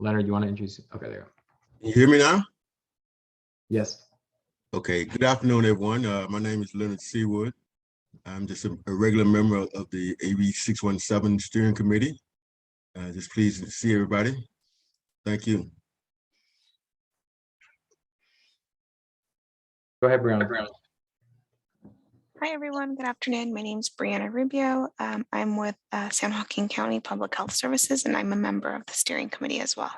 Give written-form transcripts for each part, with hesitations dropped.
Leonard, you want to introduce? Okay, there you go. Can you hear me now? Yes. Okay, good afternoon, everyone. My name is Leonard Seawood. I'm just a regular member of the AB 617 Steering Committee. Just pleased to see everybody. Thank you. Go ahead, Brianna. Hi, everyone. Good afternoon. My name is Brianna Rubio. I'm with San Joaquin County Public Health Services, and I'm a member of the steering committee as well.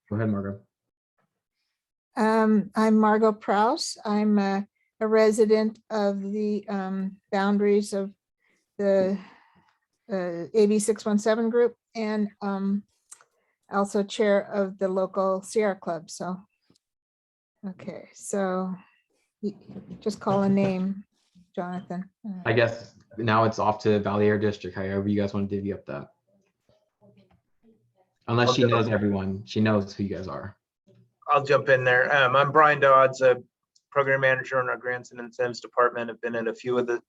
Go ahead, Margot. I'm Margot Prowse. I'm a resident of the boundaries of the AB 617 group, and also chair of the local Sierra Club. So, okay, so just call a name, Jonathan. I guess now it's off to Valley Air District, however you guys want to divvy up that. Unless she knows everyone, she knows who you guys are. I'll jump in there. I'm Brian Dodds, a program manager in our grants and incentives department. I've been at a few of the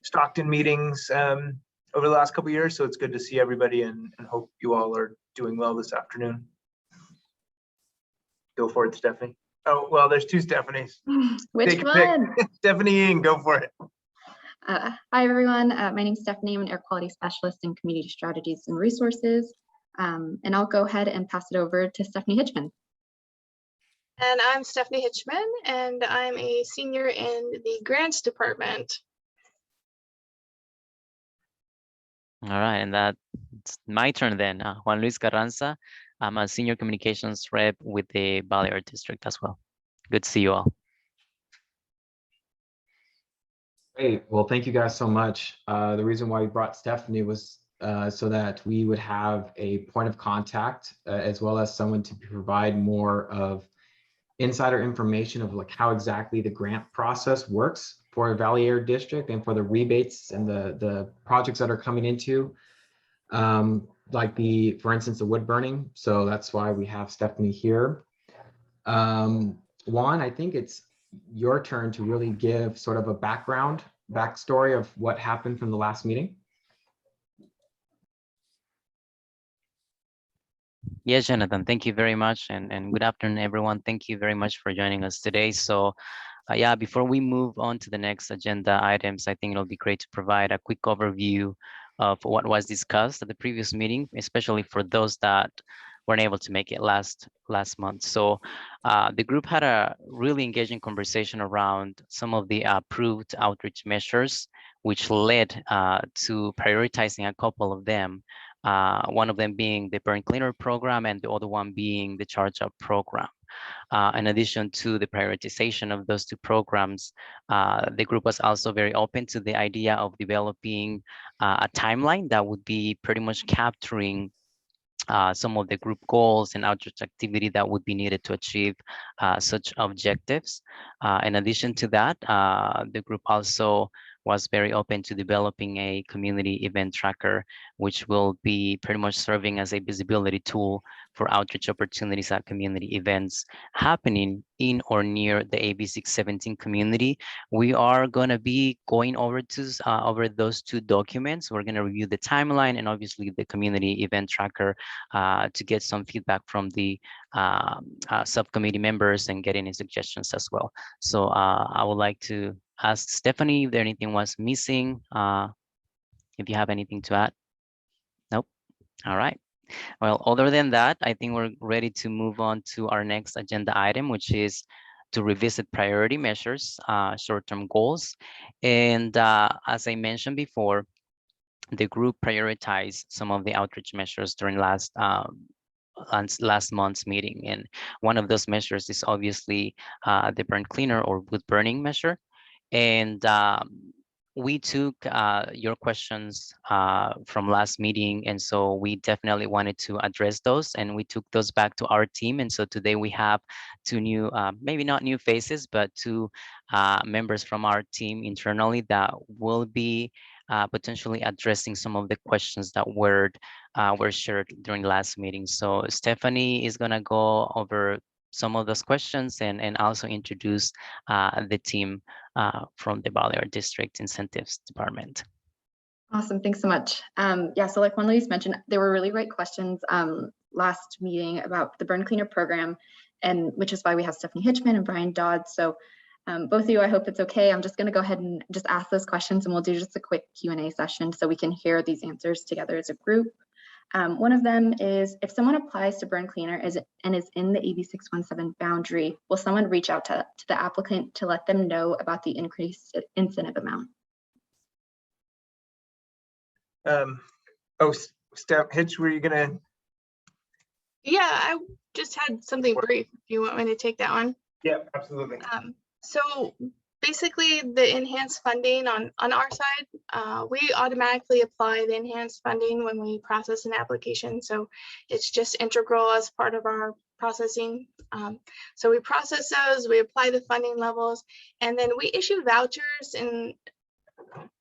Stockton meetings over the last couple of years, so it's good to see everybody, and hope you all are doing well this afternoon. Go for it, Stephanie. Oh, well, there's two Stephanies. Which one? Stephanie Ying, go for it. Hi, everyone. My name is Stephanie. I'm an air quality specialist in community strategies and resources. And I'll go ahead and pass it over to Stephanie Hitchman. And I'm Stephanie Hitchman, and I'm a senior in the grants department. All right, and that's my turn then. Juan Luis Carranza. I'm a senior communications rep with the Valley Air District as well. Good to see you all. Great. Well, thank you guys so much. The reason why we brought Stephanie was so that we would have a point of contact as well as someone to provide more of insider information of like how exactly the grant process works for Valley Air District and for the rebates and the projects that are coming into like for instance, the wood burning. So that's why we have Stephanie here. Juan, I think it's your turn to really give sort of a backstory of what happened from the last meeting. Yes, Jonathan, thank you very much. And good afternoon, everyone. Thank you very much for joining us today. So yeah, before we move on to the next agenda items, I think it'll be great to provide a quick overview of what was discussed at the previous meeting, especially for those that weren't able to make it last month. So the group had a really engaging conversation around some of the approved outreach measures, which led to prioritizing a couple of them. One of them being the Burn Cleaner program and the other one being the Charge Up program. In addition to the prioritization of those two programs, the group was also very open to the idea of developing a timeline that would be pretty much capturing some of the group goals and outreach activity that would be needed to achieve such objectives. In addition to that, the group also was very open to developing a community event tracker, which will be pretty much serving as a visibility tool for outreach opportunities at community events happening in or near the AB 617 community. We are going to be going over those two documents. We're going to review the timeline and obviously the community event tracker to get some feedback from the subcommittee members and get any suggestions as well. So I would like to ask Stephanie if there anything was missing, if you have anything to add. Nope. All right. Well, other than that, I think we're ready to move on to our next agenda item, which is to revisit priority measures, short-term goals. And as I mentioned before, the group prioritized some of the outreach measures during last month's meeting. And one of those measures is obviously the burn cleaner or wood burning measure. And we took your questions from last meeting, and so we definitely wanted to address those, and we took those back to our team. And so today we have two new, maybe not new faces, but two members from our team internally that will be potentially addressing some of the questions that were shared during last meeting. So Stephanie is gonna go over some of those questions and also introduce the team from the Valley Air District Incentives Department. Awesome, thanks so much. Yeah, so like Juan Luis mentioned, there were really great questions last meeting about the burn cleaner program, and which is why we have Stephanie Hitchman and Brian Dodds. So both of you, I hope it's okay. I'm just going to go ahead and just ask those questions, and we'll do just a quick Q&A session so we can hear these answers together as a group. One of them is, if someone applies to burn cleaner and is in the AB 617 boundary, will someone reach out to the applicant to let them know about the increased incentive amount? Oh, Steph, Hitch, were you gonna? Yeah, I just had something brief. If you want me to take that one? Yeah, absolutely. So basically, the enhanced funding on our side, we automatically apply the enhanced funding when we process an application. So it's just integral as part of our processing. So we process those, we apply the funding levels, and then we issue vouchers in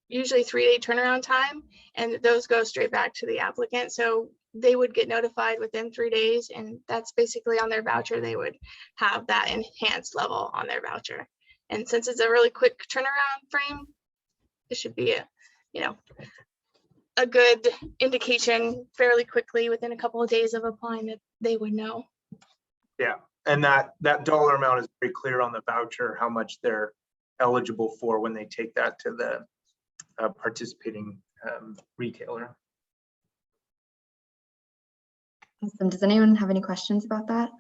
usually 3-day turnaround time, and those go straight back to the applicant. So they would get notified within 3 days, and that's basically on their voucher. They would have that enhanced level on their voucher. And since it's a really quick turnaround frame, it should be a good indication fairly quickly within a couple of days of applying that they would know. Yeah, and that dollar amount is very clear on the voucher, how much they're eligible for when they take that to the participating retailer. Awesome. Does anyone have any questions about that?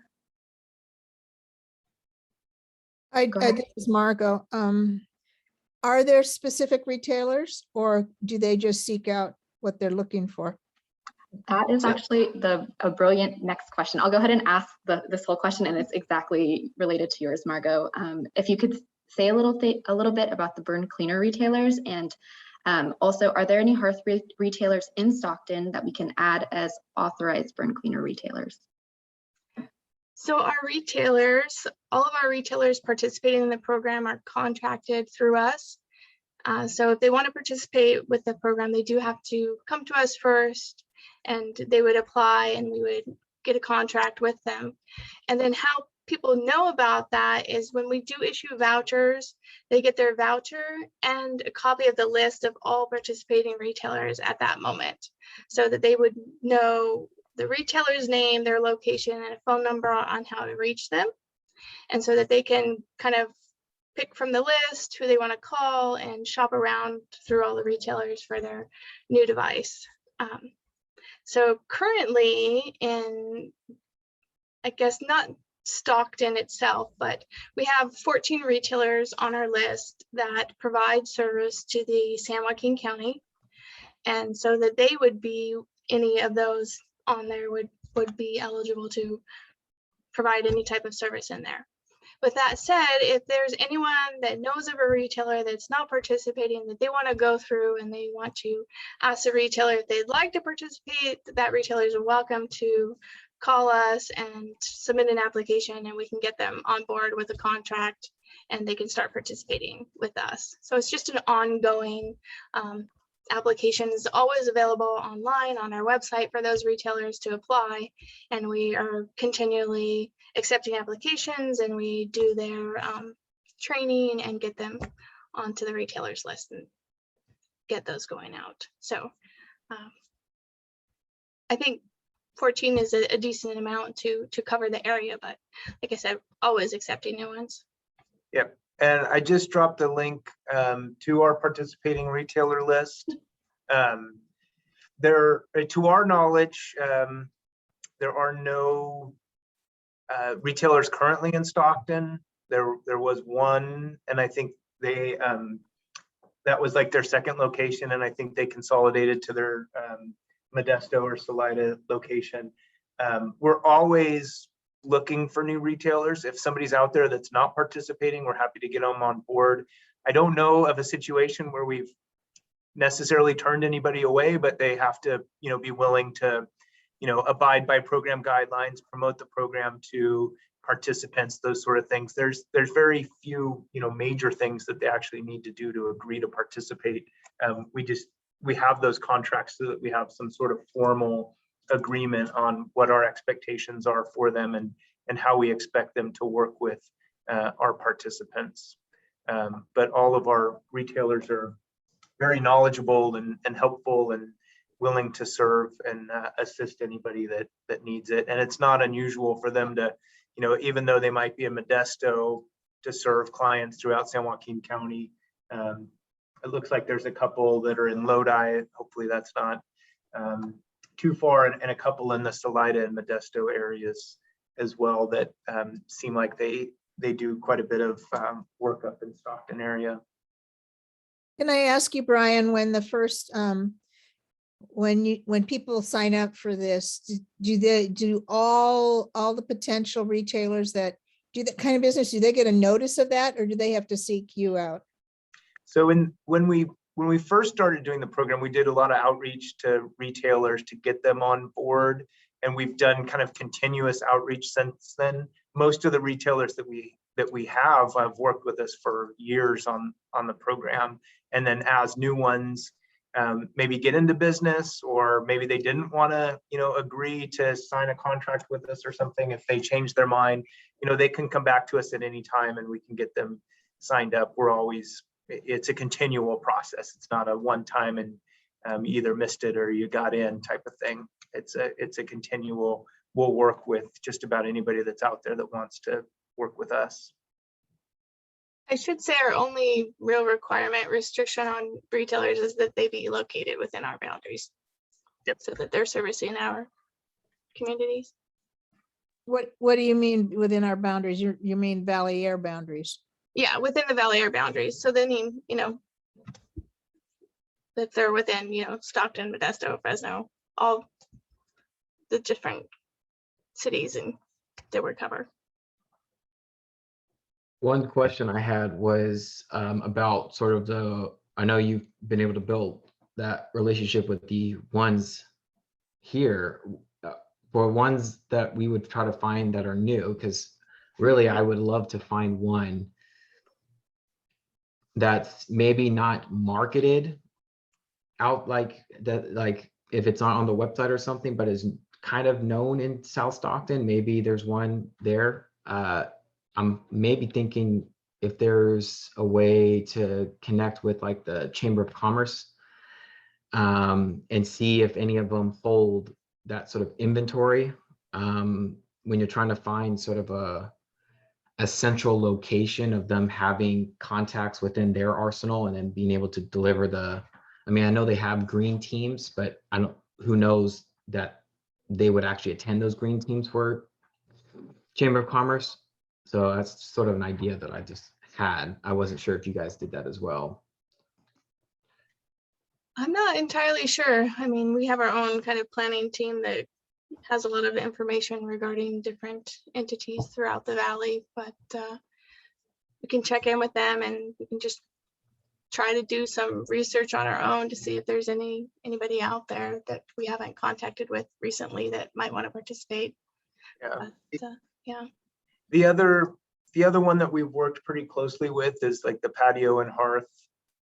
This is Margot. Are there specific retailers, or do they just seek out what they're looking for? That is actually a brilliant next question. I'll go ahead and ask this whole question, and it's exactly related to yours, Margot. If you could say a little bit about the burn cleaner retailers, and also, are there any Hearth retailers in Stockton that we can add as authorized burn cleaner retailers? So our retailers, all of our retailers participating in the program are contracted through us. So if they want to participate with the program, they do have to come to us first, and they would apply, and we would get a contract with them. And then how people know about that is when we do issue vouchers, they get their voucher and a copy of the list of all participating retailers at that moment, so that they would know the retailer's name, their location, and a phone number on how to reach them. And so that they can kind of pick from the list who they want to call and shop around through all the retailers for their new device. So currently in, I guess not Stockton itself, but we have 14 retailers on our list that provide service to the San Joaquin County. And so that they would be, any of those on there would be eligible to provide any type of service in there. With that said, if there's anyone that knows of a retailer that's not participating, that they want to go through and they want to ask the retailer if they'd like to participate, that retailer is welcome to call us and submit an application, and we can get them on board with a contract, and they can start participating with us. So it's just an ongoing application is always available online on our website for those retailers to apply, and we are continually accepting applications, and we do their training and get them onto the retailers list and get those going out. So I think 14 is a decent amount to cover the area, but like I said, always accepting new ones. Yep. And I just dropped a link to our participating retailer list. To our knowledge, there are no retailers currently in Stockton. There was one, and I think they that was like their second location, and I think they consolidated to their Modesto or Salida location. We're always looking for new retailers. If somebody's out there that's not participating, we're happy to get them on board. I don't know of a situation where we've necessarily turned anybody away, but they have to, be willing to, abide by program guidelines, promote the program to participants, those sort of things. There's very few, major things that they actually need to do to agree to participate. We have those contracts so that we have some sort of formal agreement on what our expectations are for them and how we expect them to work with our participants. But all of our retailers are very knowledgeable and helpful and willing to serve and assist anybody that needs it. And it's not unusual for them to, even though they might be in Modesto, to serve clients throughout San Joaquin County. It looks like there's a couple that are in Lodi. Hopefully that's not too far, and a couple in the Salida and Modesto areas as well that seem like they do quite a bit of work up in Stockton area. Can I ask you, Brian, when the first when people sign up for this, do all the potential retailers that do that kind of business, do they get a notice of that, or do they have to seek you out? So when we first started doing the program, we did a lot of outreach to retailers to get them on board, and we've done kind of continuous outreach since then. Most of the retailers that we have worked with us for years on the program, and then as new ones maybe get into business, or maybe they didn't want to agree to sign a contract with us or something, if they change their mind, they can come back to us at any time and we can get them signed up. It's a continual process. It's not a one time and you either missed it or you got in type of thing. It's a continual, we'll work with just about anybody that's out there that wants to work with us. I should say our only real restriction on retailers is that they be located within our boundaries. Yep. So that they're servicing our communities. What do you mean within our boundaries? You mean Valley Air boundaries? Yeah, within the Valley Air boundaries. So they mean, that they're within, Stockton, Modesto, Fresno, all the different cities and that would cover. One question I had was about sort of I know you've been able to build that relationship with the ones here, for ones that we would try to find that are new, because really I would love to find one that's maybe not marketed out like that, like if it's not on the website or something, but is kind of known in South Stockton. Maybe there's one there. I'm maybe thinking if there's a way to connect with like the Chamber of Commerce and see if any of them hold that sort of inventory when you're trying to find sort of a central location of them having contacts within their arsenal and then being able to deliver I mean, I know they have green teams, but who knows that they would actually attend those green teams for Chamber of Commerce. So that's sort of an idea that I just had. I wasn't sure if you guys did that as well. I'm not entirely sure. I mean, we have our own kind of planning team that has a lot of information regarding different entities throughout the valley, but we can check in with them and we can just try to do some research on our own to see if there's anybody out there that we haven't contacted with recently that might want to participate. Yeah. But, yeah. The other one that we've worked pretty closely with is like the Patio and Hearth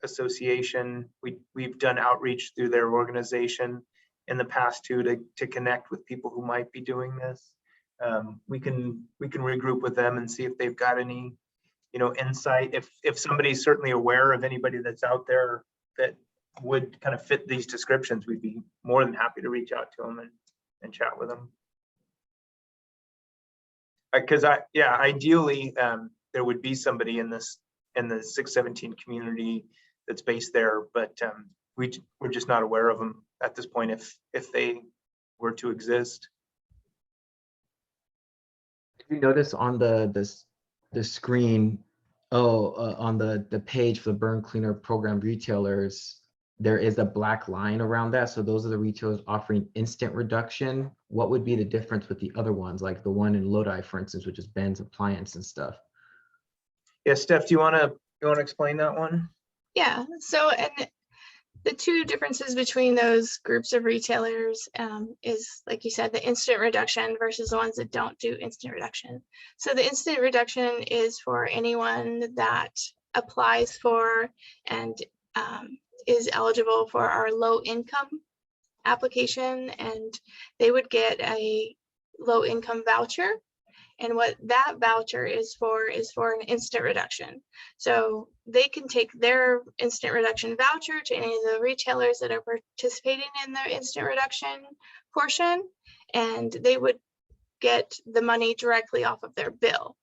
Association. We've done outreach through their organization in the past too to connect with people who might be doing this. We can regroup with them and see if they've got any insight. If somebody's certainly aware of anybody that's out there that would kind of fit these descriptions, we'd be more than happy to reach out to them and chat with them. Because ideally there would be somebody in the 617 community that's based there, but we're just not aware of them at this point if they were to exist. Did you notice on the screen, on the page for the burn cleaner program retailers, there is a black line around that. So those are the retailers offering instant reduction. What would be the difference with the other ones, like the one in Lodi, for instance, which is Ben's Appliance and stuff? Yeah, Steph, do you want to explain that one? Yeah, so and the two differences between those groups of retailers is, like you said, the instant reduction versus the ones that don't do instant reduction. So the instant reduction is for anyone that applies for and is eligible for our low income application, and they would get a low income voucher And what that voucher is for an instant reduction. So they can take their instant reduction voucher to any of the retailers that are participating in the instant reduction portion, and they would get the money directly off of their bill.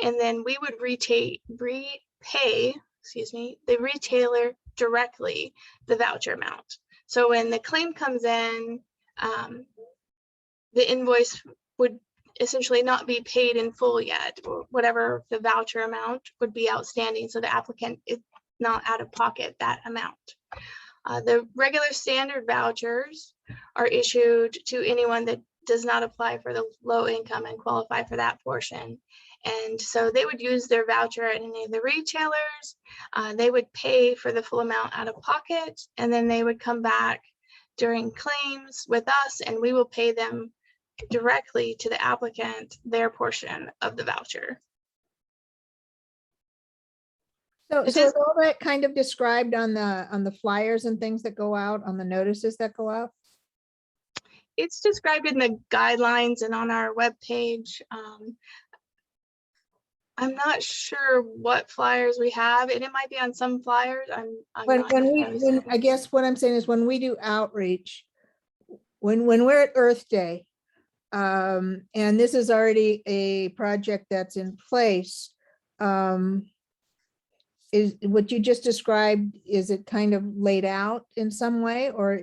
And then we would repay the retailer directly the voucher amount. So when the claim comes in, the invoice would essentially not be paid in full yet, or whatever the voucher amount would be outstanding. So the applicant is not out of pocket that amount. The regular standard vouchers are issued to anyone that does not apply for the low income and qualify for that portion. And so they would use their voucher at any of the retailers. They would pay for the full amount out of pocket, and then they would come back during claims with us, and we will pay them directly to the applicant their portion of the voucher. So It's is just- all that kind of described on the flyers and things that go out, on the notices that go out? It's described in the guidelines and on our webpage. I'm not sure what flyers we have, and it might be on some flyers. I'm not entirely certain. I guess what I'm saying is when we do outreach, when we're at Earth Day, and this is already a project that's in place, is what you just described, is it kind of laid out in some way, or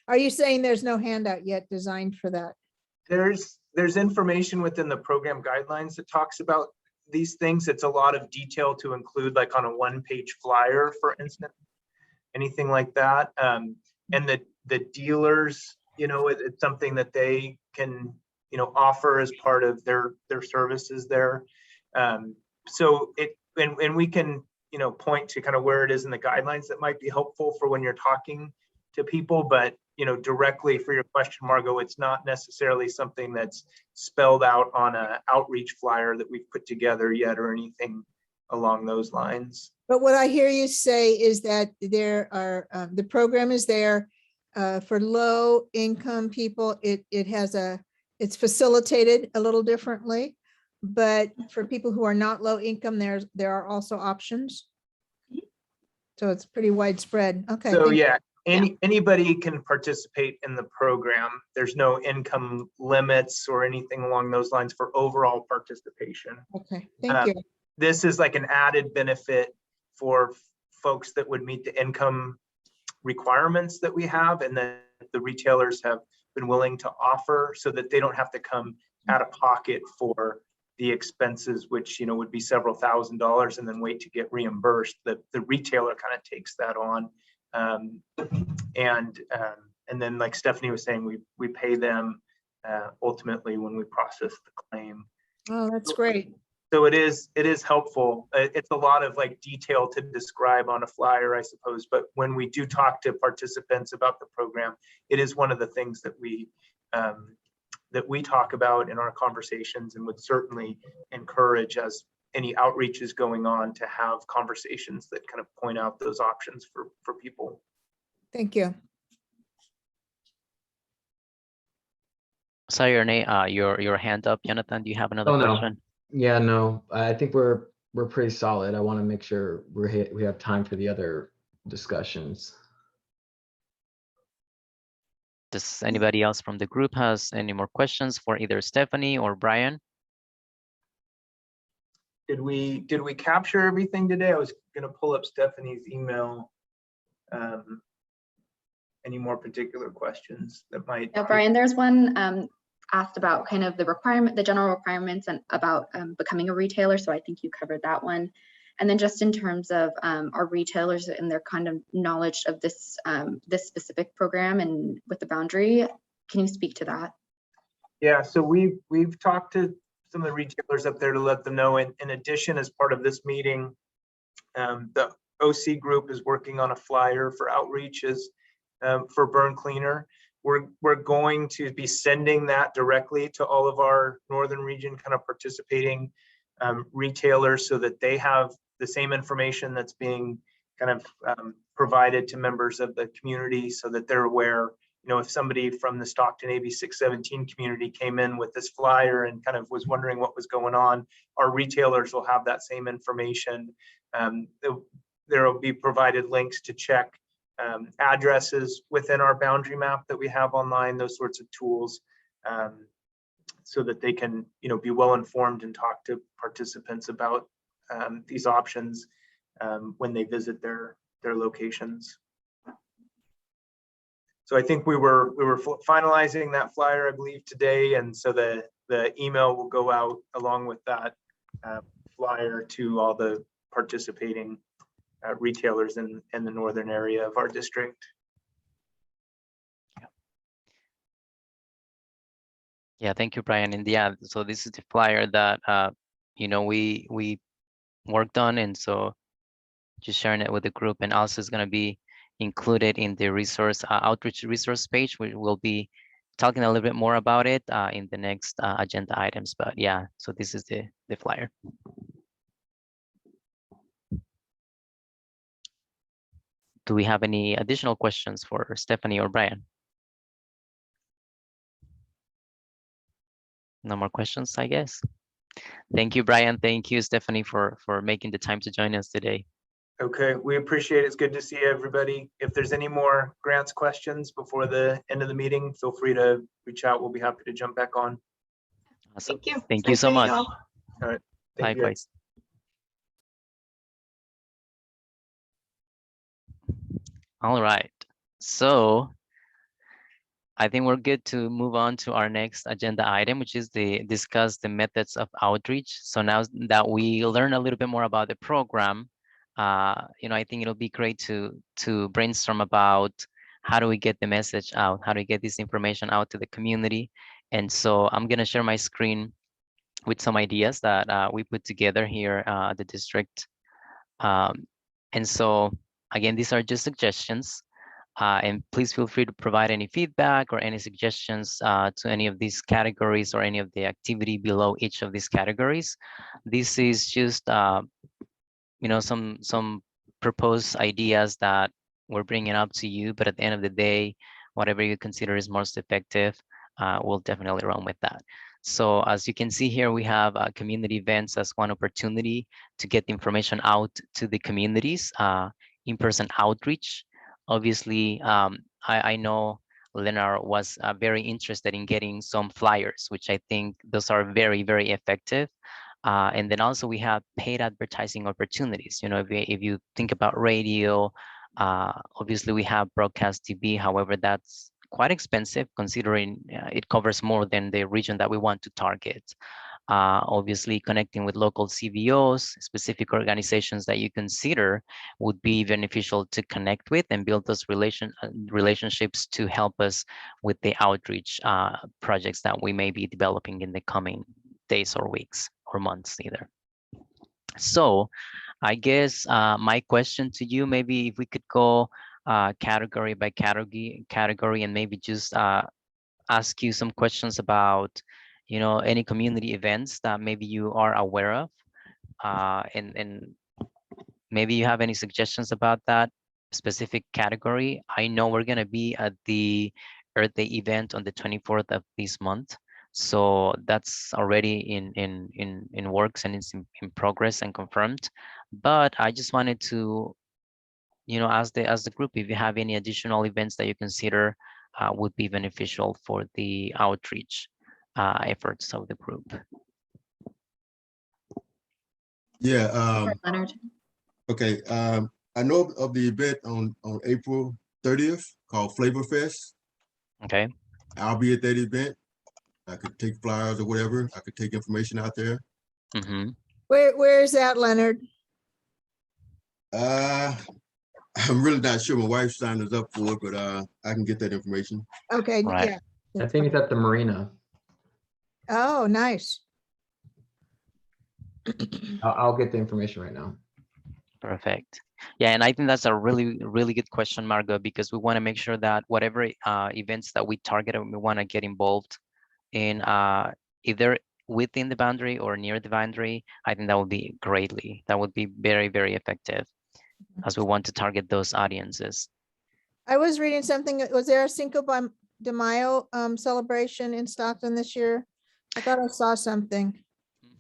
are you saying there's no handout yet designed for that? There's information within the program guidelines that talks about these things. It's a lot of detail to include, like on a one-page flyer, for instance, anything like that. And the dealers, it's something that they can, offer as part of their services there. So we can, point to kind of where it is in the guidelines that might be helpful for when you're talking to people, but directly for your question, Margot, it's not necessarily something that's spelled out on an outreach flyer that we've put together yet or anything along those lines. But what I hear you say is that there are, the program is there for low income people. It's facilitated a little differently, but for people who are not low income, there are also options. So it's pretty widespread. Okay. So yeah. Anybody can participate in the program. There's no income limits or anything along those lines for overall participation. Okay, thank you. This is like an added benefit for folks that would meet the income requirements that we have, and that the retailers have been willing to offer, so that they don't have to come out of pocket for the expenses, which would be several $1,000s, and then wait to get reimbursed. The retailer kind of takes that on. And then, like Stephanie was saying, we pay them ultimately when we process the claim. Oh, that's great. So it is helpful. It's a lot of detail to describe on a flyer, I suppose, but when we do talk to participants about the program, it is one of the things that we talk about in our conversations, and would certainly encourage, as any outreach is going on, to have conversations that kind of point out those options for people. Thank you. Sorry, your hand up, Jonathan. Do you have another question? Yeah, no, I think we're pretty solid. I want to make sure we have time for the other discussions. Does anybody else from the group has any more questions for either Stephanie or Brian? Did we capture everything today? I was going to pull up Stephanie's email. Any more particular questions that might? Yeah, Brian, there's one asked about kind of the general requirements and about becoming a retailer. So I think you covered that one. And then just in terms of our retailers and their kind of knowledge of this this specific program and with the boundary, can you speak to that? Yeah, so we've talked to some of the retailers up there to let them know. In addition, as part of this meeting, the OC group is working on a flyer for outreaches for Burn Cleaner. We're going to be sending that directly to all of our northern region kind of participating retailers, so that they have the same information that's being kind of provided to members of the community, so that they're aware if somebody from the Stockton AB 617 community came in with this flyer and kind of was wondering what was going on, our retailers will have that same information. There will be provided links to check addresses within our boundary map that we have online, those sorts of tools, so that they can, be well informed and talk to participants about these options when they visit their locations. So I think we were finalizing that flyer, I believe, today, and so the email will go out along with that flyer to all the participating retailers in the northern area of our district. Yeah, thank you, Brian. And yeah, so this is the flyer that we worked on, and so just sharing it with the group, and also is going to be included in the resource outreach resource page. We will be talking a little bit more about it in the next agenda items. But yeah, so this is the flyer. Do we have any additional questions for Stephanie or Brian? No more questions, I guess. Thank you, Brian. Thank you, Stephanie, for making the time to join us today. Okay, we appreciate it. It's good to see everybody. If there's any more grants questions before the end of the meeting, feel free to reach out. We'll be happy to jump back on. Awesome. Thank you. Thank you Nice so meeting much. all. All right. Thank you. Likewise. All right. So I think we're good to move on to our next agenda item, which is discuss the methods of outreach. So now that we learn a little bit more about the program, I think it'll be great to brainstorm about how do we get the message out, how do we get this information out to the community. And so I'm gonna share my screen with some ideas that we put together here at the district. And so again, these are just suggestions. And please feel free to provide any feedback or any suggestions to any of these categories or any of the activity below each of these categories. This is just, some proposed ideas that we're bringing up to you, but at the end of the day, whatever you consider is most effective, we'll definitely run with that. So as you can see here, we have community events as one opportunity to get the information out to the communities, in-person outreach. Obviously, I know Leonard was very interested in getting some flyers, which I think those are very, very effective. And then also we have paid advertising opportunities. If you think about radio, obviously we have broadcast TV. However, that's quite expensive considering it covers more than the region that we want to target. Obviously, connecting with local CVOs, specific organizations that you consider would be beneficial to connect with and build those relationships to help us with the outreach projects that we may be developing in the coming days or weeks or months either. So I guess my question to you, maybe if we could go category by category and maybe just ask you some questions about any community events that maybe you are aware of, and maybe you have any suggestions about that specific category. I know we're going to be at the Earth Day event on the 24th of this month, so that's already in works and it's in progress and confirmed. But I just wanted to as the group, if you have any additional events that you consider would be beneficial for the outreach efforts of the group. Yeah. Leonard. Okay. I know of the event on April 30th called Flavor Fest. Okay. I'll be at that event. I could take flyers or whatever. I could take information out there. Mm-hmm. Where is that, Leonard? I'm really not sure. My wife signed us up for it, but I can get that information. Okay, Right. yeah. I think it's at the marina. Oh, nice. I'll get the information right now. Perfect. Yeah, and I think that's a really, really good question, Margot, because we want to make sure that whatever events that we target, we want to get involved in either within the boundary or near the boundary. I think that would be greatly. That would be very, very effective as we want to target those audiences. I was reading something. Was there a de Mayo celebration in Stockton this year? I thought I saw something.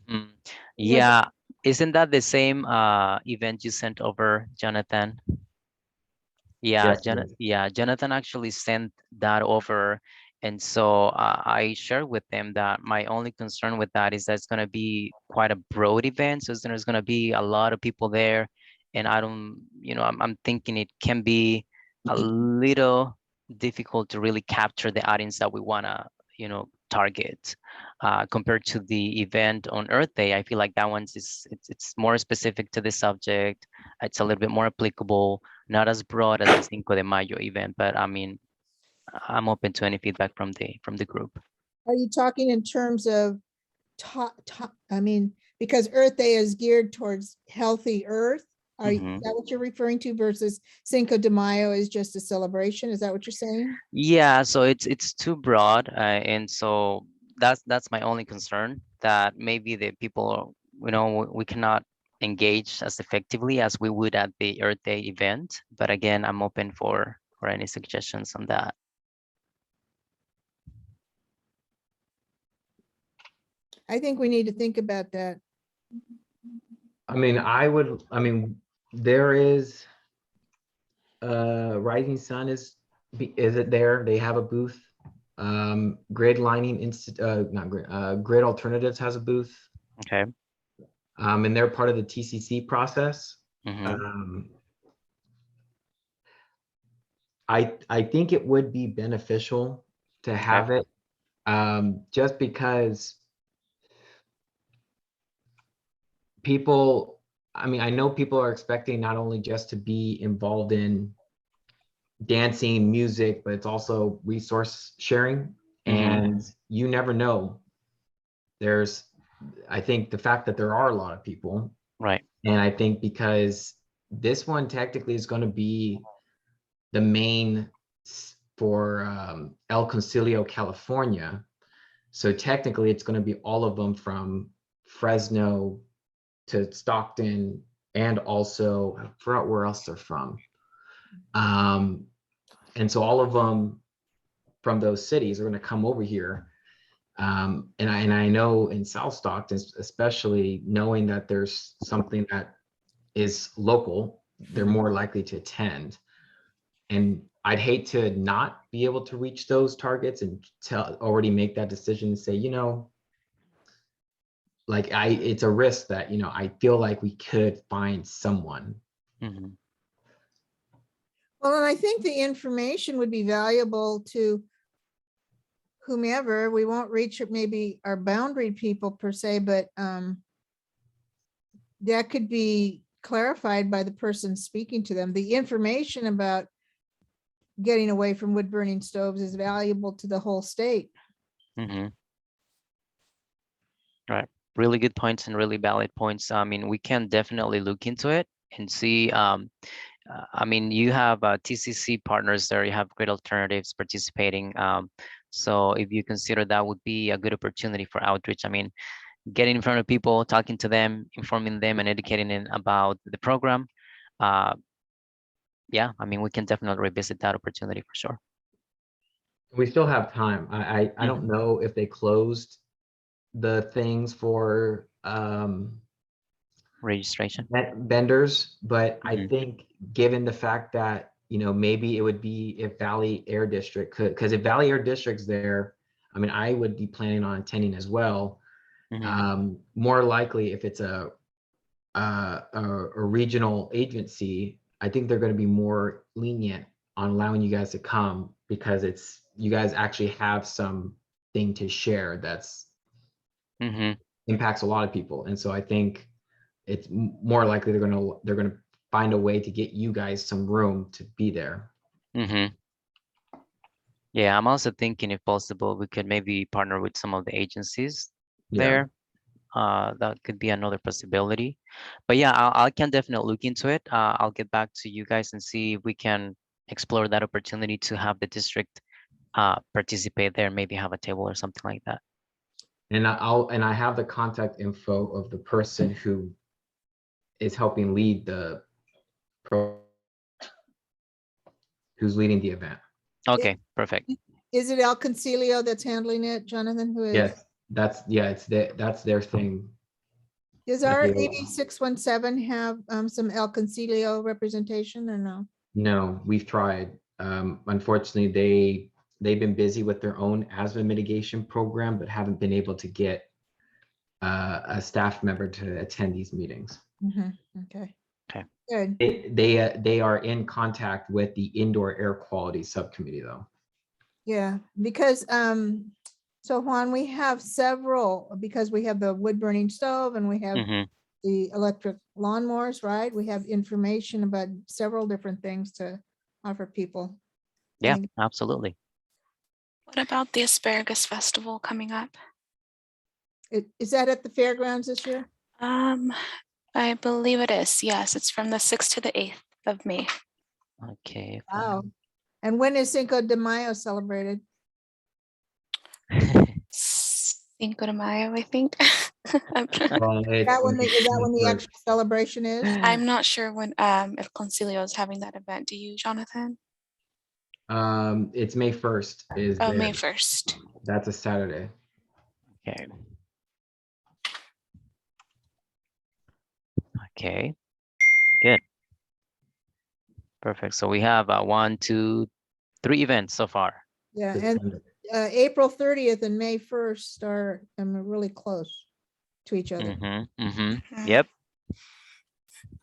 Mhm. Yeah, isn't that the same event you sent over, Jonathan? Yeah, Yes, it is. Jonathan actually sent that over. And so I shared with them that my only concern with that is that it's going to be quite a broad event. So there's going to be a lot of people there. And I don't, I'm thinking it can be a little difficult to really capture the audience that we want to, target compared to the event on Earth Day. I feel like that one's it's more specific to the subject. It's a little bit more applicable, not as broad as the Cinco de Mayo event, but I mean, I'm open to any feedback from the group. Are you talking in terms of I mean, because Earth Day is geared towards healthy Earth. Is that what you're referring to versus Cinco de Mayo is just a celebration? Is that what you're saying? Yeah, so it's too broad, and so that's my only concern, that maybe the people, we cannot engage as effectively as we would at the Earth Day event. But again, I'm open for any suggestions on that. I think we need to think about that. I mean, there is Rising Sun is it there? They have a booth. Grid Lining not Grid, Grid Alternatives has a booth. Okay. And they're part of the TCC process. I think it would be beneficial to have it, just because people, I mean, I know people are expecting not only just to be involved in dancing, music, but it's also resource sharing. And you never know. I think the fact that there are a lot of people, Right. And I think because this one technically is going to be the main for El Concilio, California. So technically it's going to be all of them from Fresno to Stockton, and also I forgot where else they're from. And so all of them from those cities are going to come over here. And I know in South Stockton, especially knowing that there's something that is local, they're more likely to attend. And I'd hate to not be able to reach those targets and already make that decision and say, like it's a risk that, I feel like we could find someone. Well, and I think the information would be valuable to whomever. We won't reach maybe our boundary people per se, but that could be clarified by the person speaking to them. The information about getting away from wood burning stoves is valuable to the whole state. Right. Really good points and really valid points. I mean, we can definitely look into it and see. I mean, you have TCC partners there, you have Great Alternatives participating. So if you consider that would be a good opportunity for outreach, I mean, getting in front of people, talking to them, informing them and educating them about the program. Yeah, I mean, we can definitely revisit that opportunity for sure. We still have time. I don't know if they closed the things for registration vendors, but I think given the fact that maybe it would be if Valley Air District could, because if Valley Air District's there, I mean, I would be planning on attending as well. More likely if it's a regional agency, I think they're going to be more lenient on allowing you guys to come, because you guys actually have something to share that's impacts a lot of people. And so I think it's more likely they're going to find a way to get you guys some room to be there. Yeah, I'm also thinking if possible, we could maybe partner with some of the agencies there. That could be another possibility. But yeah, I can definitely look into it. I'll get back to you guys and see if we can explore that opportunity to have the district participate there, maybe have a table or something like that. And I have the contact info of the person who is helping lead the who's leading the event. Okay, perfect. Is it El Concilio that's handling it, Jonathan? Who is? Yes, that's their thing. Does that our they- AB 617 have some El Concilio representation or no? No, we've tried. Unfortunately, they've been busy with their own asthma mitigation program, but haven't been able to get a staff member to attend these meetings. Mhm, okay. Okay. Good. They are in contact with the indoor air quality subcommittee though. Yeah, because so Juan, we have several, because we have the wood burning stove and we have Mhm. the electric lawnmowers, right? We have information about several different things to offer people. I Yeah, think- absolutely. What about the Asparagus Festival coming up? Is that at the fairgrounds this year? I believe it is. Yes, it's from the 6th to the 8th of May. Okay. Wow. And when is Cinco de Mayo celebrated? Cinco de Mayo, I think. Well, Is that when the actual celebration is? I'm not sure when if Concilio is having that event. Do you, Jonathan? It's May 1st is Oh, May there. 1st. That's a Saturday. Okay. Okay. Good. Perfect. So we have 1, 2, 3 events so far. Yeah, and April 30th and May 1st are really close to each other. Mm-hmm. Mhm. Yep.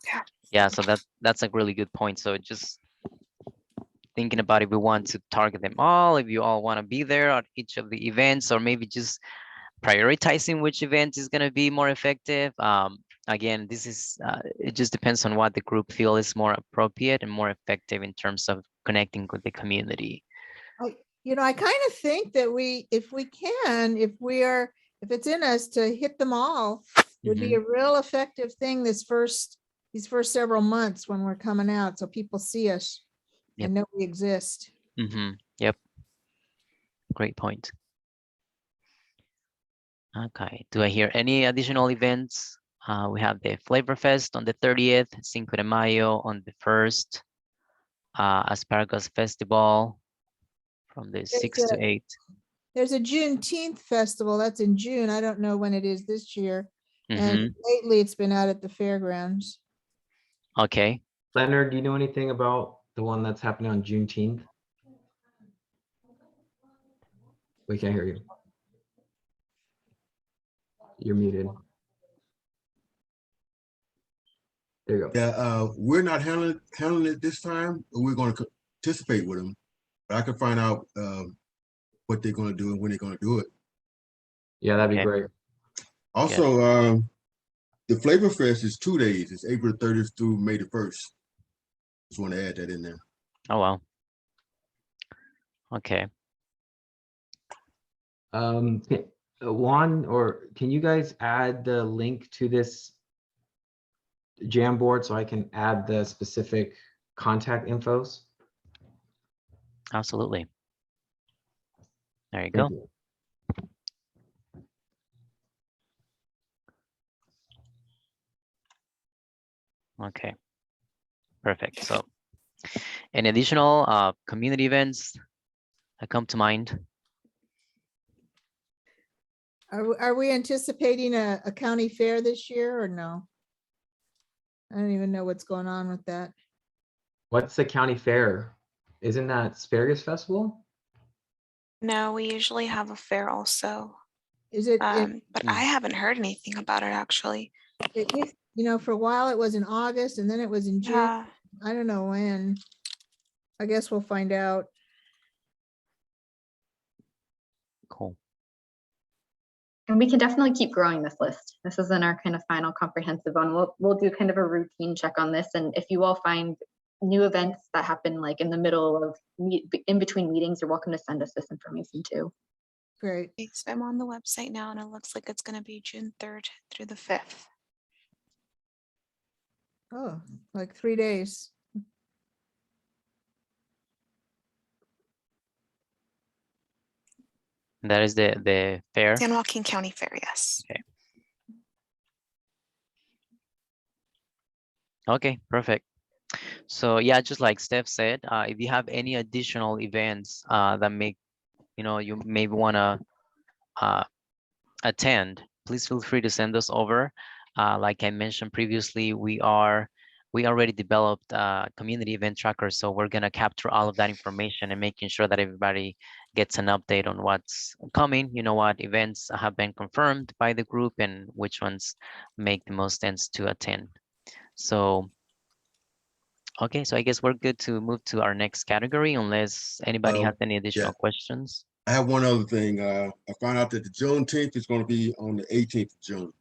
Yeah. Yeah. So that's a really good point. So just thinking about if we want to target them all, if you all want to be there at each of the events, or maybe just prioritizing which event is going to be more effective. Again, this is it just depends on what the group feel is more appropriate and more effective in terms of connecting with the community. I kind of think that if it's in us to hit them all, would be a real effective thing these first several months when we're coming out, so people see us and know we exist. Yep. Great point. Okay. Do I hear any additional events? We have the Flavor Fest on the 30th, Cinco de Mayo on the 1st, Asparagus Festival from the 6th to 8th. There's a Juneteenth festival that's in June. I don't know when it is this year. And lately it's been out at the fairgrounds. Okay. Leonard, do you know anything about the one that's happening on Juneteenth? We can't hear you. You're muted. There you go. Yeah, we're not handling it this time, but we're going to participate with them. But I can find out what they're going to do and when they're going to do it. Yeah, that'd be Okay. great. Also, the Flavor Fest is 2 days. It's April 30th through May the 1st. Just want to add that in there. Oh, wow. Okay. Juan, or can you guys add the link to this Jamboard so I can add the specific contact infos? Absolutely. There you Thank go. you. Okay. Perfect. So any additional community events that come to mind? Are we anticipating a county fair this year or no? I don't even know what's going on with that. What's the county fair? Isn't that Asparagus Festival? No, we usually have a fair also. Is it, But I haven't heard anything about it actually. for a while it was in August and then it was in June. Yeah. I don't know when. I guess we'll find out. Cool. And we can definitely keep growing this list. This isn't our kind of final comprehensive one. We'll do kind of a routine check on this. And if you all find new events that happen like in the middle of in between meetings, you're welcome to send us this information too. Great. Okay, so I'm on the website now and it looks like it's going to be June 3rd through the 5th. Oh, like 3 days. That is the fair. San Joaquin County Fair, yes. Okay. Okay, perfect. So yeah, just like Steph said, if you have any additional events that make, you maybe want to attend, please feel free to send us over. Like I mentioned previously, we already developed a community event tracker, so we're gonna capture all of that information and making sure that everybody gets an update on what's coming, what events have been confirmed by the group and which ones make the most sense to attend. So, okay, so I guess we're good to move to our next category unless anybody has any additional questions. I have one other thing. I found out that the Juneteenth is going to be on the 18th of June.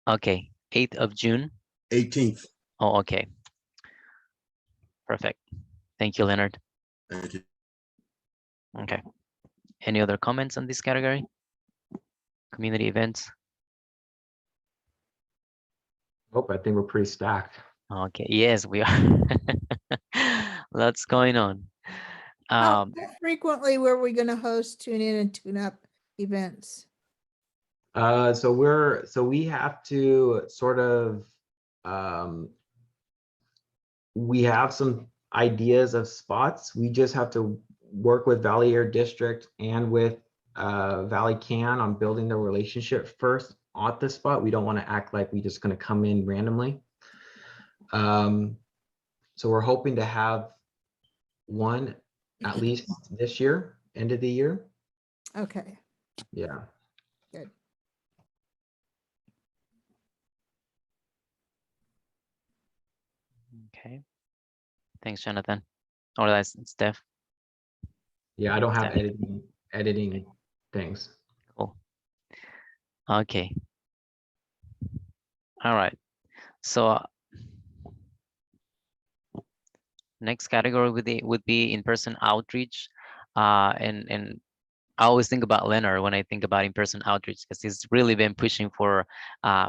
Okay, 8th of June. 18th. Oh, okay. Perfect. Thank you, Leonard. Thank you. Okay. Any other comments on this category? Community events? Oh, I think we're pretty stacked. Okay, yes, we are. Lots going on. How frequently were we going to host tune in and tune up events? So we have to sort of, we have some ideas of spots. We just have to work with Valley Air District and with Valley Can on building the relationship first at the spot. We don't want to act like we're just going to come in randomly. So we're hoping to have one at least this year, end of the year. Okay. Yeah. Good. Okay. Thanks, Jonathan. Or that's Steph. Yeah, I don't have Steph. editing things. Cool. Okay. All right. So next category would be in-person outreach. And I always think about Leonard when I think about in-person outreach because he's really been pushing for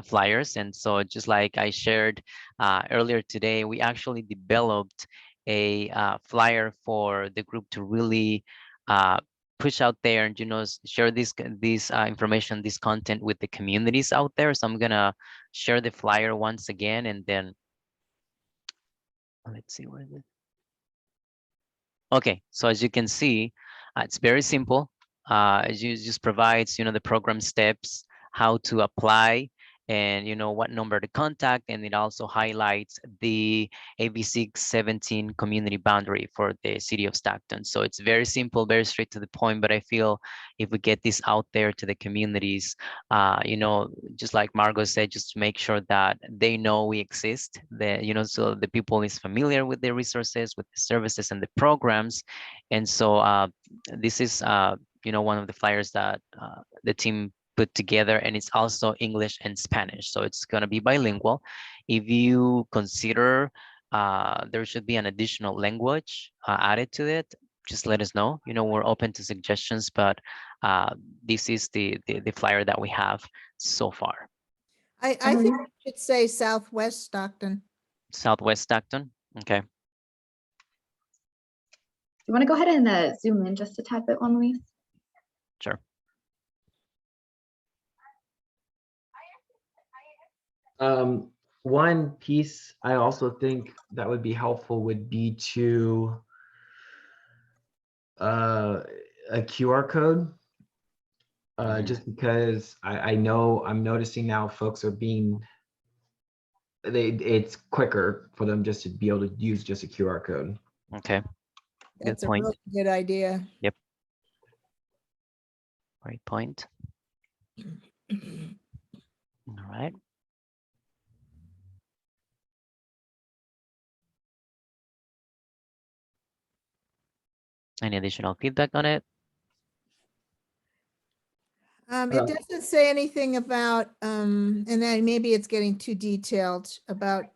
flyers. And so just like I shared earlier today, we actually developed a flyer for the group to really push out there and share this information, this content with the communities out there. So I'm gonna share the flyer once again, and then let's see where is it. Okay, so as you can see, it's very simple. It just provides, the program steps, how to apply, and what number to contact, and it also highlights the AB 617 community boundary for the city of Stockton. So it's very simple, very straight to the point, but I feel if we get this out there to the communities, just like Margot said, just to make sure that they know we exist, so the people is familiar with the resources, with the services and the programs. And so this is one of the flyers that the team put together, and it's also English and Spanish, so it's going to be bilingual. If you consider there should be an additional language added to it, just let us know. We're open to suggestions, but this is the flyer that we have so far. I think you should say Southwest Stockton. Southwest Stockton. Okay. You want to go ahead and zoom in just a tad bit, Juan Luis? Sure. One piece I also think that would be helpful would be to a QR code. Just because I know I'm noticing now folks are it's quicker for them just to be able to use just a QR code. Okay. That's a really good idea. Yep. Great point. All right. Any additional feedback on it? It doesn't say anything about, and then maybe it's getting too detailed about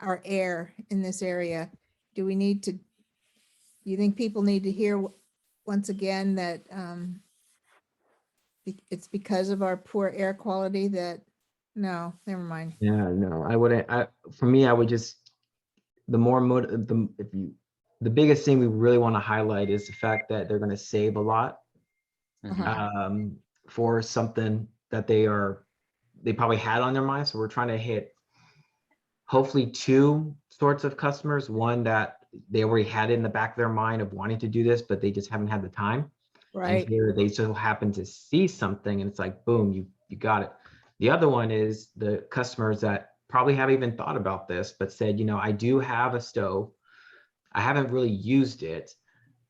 our air in this area. Do you think people need to hear once again that it's because of our poor air quality that, no, never mind. Yeah, no, I wouldn't. For me, I would just, the biggest thing we really want to highlight is the fact that they're going to save a lot for something that they probably had on their mind. So we're trying to hit hopefully two sorts of customers. One that they already had in the back of their mind of wanting to do this, but they just haven't had the time. Right. And here they so happen to see something and it's like, boom, you got it. The other one is the customers that probably haven't even thought about this, but said, you know, I do have a stove. I haven't really used it.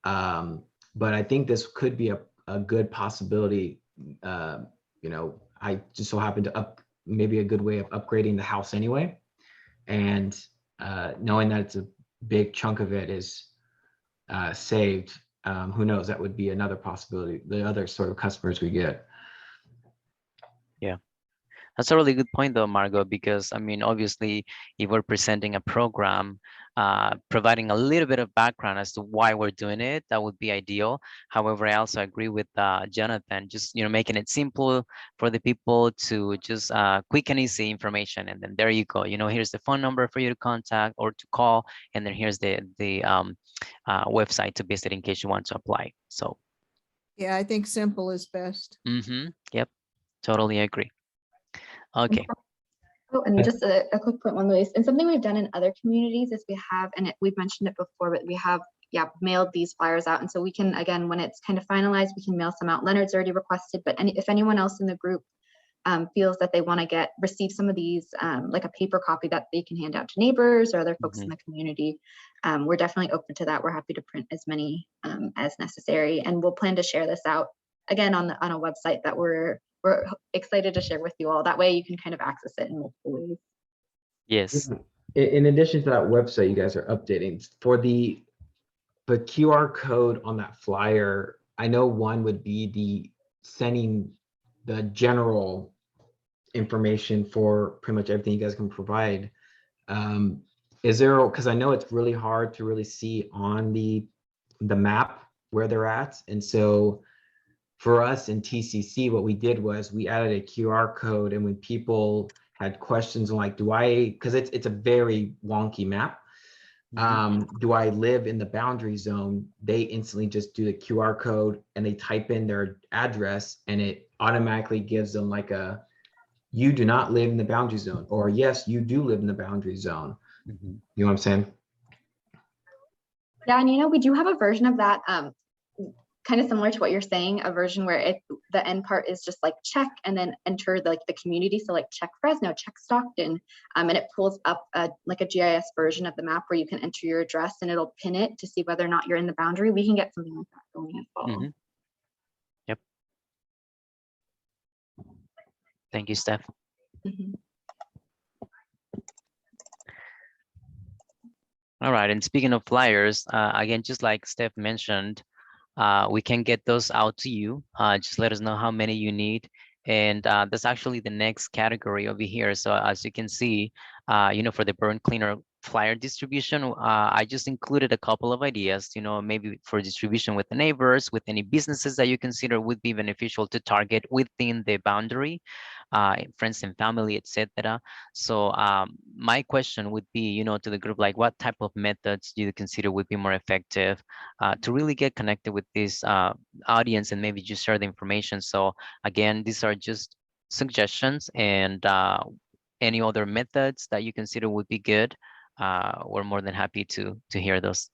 But I think this could be a good possibility. You know, I just so happen to maybe a good way of upgrading the house anyway. And knowing that it's a big chunk of it is saved, who knows, that would be another possibility, the other sort of customers we get. Yeah. That's a really good point though, Margot, because I mean, obviously, if we're presenting a program, providing a little bit of background as to why we're doing it, that would be ideal. However, I also agree with Jonathan, just, you know, making it simple for the people to just quick and easy information. And then there you go, you know, here's the phone number for you to contact or to call. And then here's the website to visit in case you want to apply. So. Yeah, I think simple is best. Yep, totally agree. Okay. Oh, and just a quick point on this. And something we've done in other communities is we have, and we've mentioned it before, but we have, mailed these flyers out. And so we can, again, when it's kind of finalized, we can mail some out. Leonard's already requested, but if anyone else in the group feels that they want to receive some of these, like a paper copy that they can hand out to neighbors or other folks in the community, we're definitely open to that. We're happy to print as many as necessary. And we'll plan to share this out again on a website that we're excited to share with you all. That way you can kind of access it in multiple ways. Yes. In addition to that website you guys are updating, for the QR code on that flyer, I know one would be the sending the general information for pretty much everything you guys can provide. Is there, because I know it's really hard to really see on the map where they're at, and so for us in TCC, what we did was we added a QR code, and when people had questions like, because it's a very wonky map, do I live in the boundary zone? They instantly just do the QR code and they type in their address, and it automatically gives them like you do not live in the boundary zone, or yes, you do live in the boundary zone. You know what I'm saying? Yeah, and you know, we do have a version of that, kind of similar to what you're saying, a version where the end part is just like check and then enter the community. So like check Fresno, check Stockton, and it pulls up like a GIS version of the map where you can enter your address and it'll pin it to see whether or not you're in the boundary. We can get something like that going as well. Yep. Thank you, Steph. All right, and speaking of flyers, again, just like Steph mentioned, we can get those out to you. Just let us know how many you need. And that's actually the next category over here. So as you can see, you know, for the burn cleaner flyer distribution, I just included a couple of ideas, you know, maybe for distribution with the neighbors, with any businesses that you consider would be beneficial to target within the boundary, friends and family, etc. So my question would be, you know, to the group, like what type of methods do you consider would be more effective to really get connected with this audience and maybe just share the information? So again, these are just suggestions, and any other methods that you consider would be good, we're more than happy to hear those.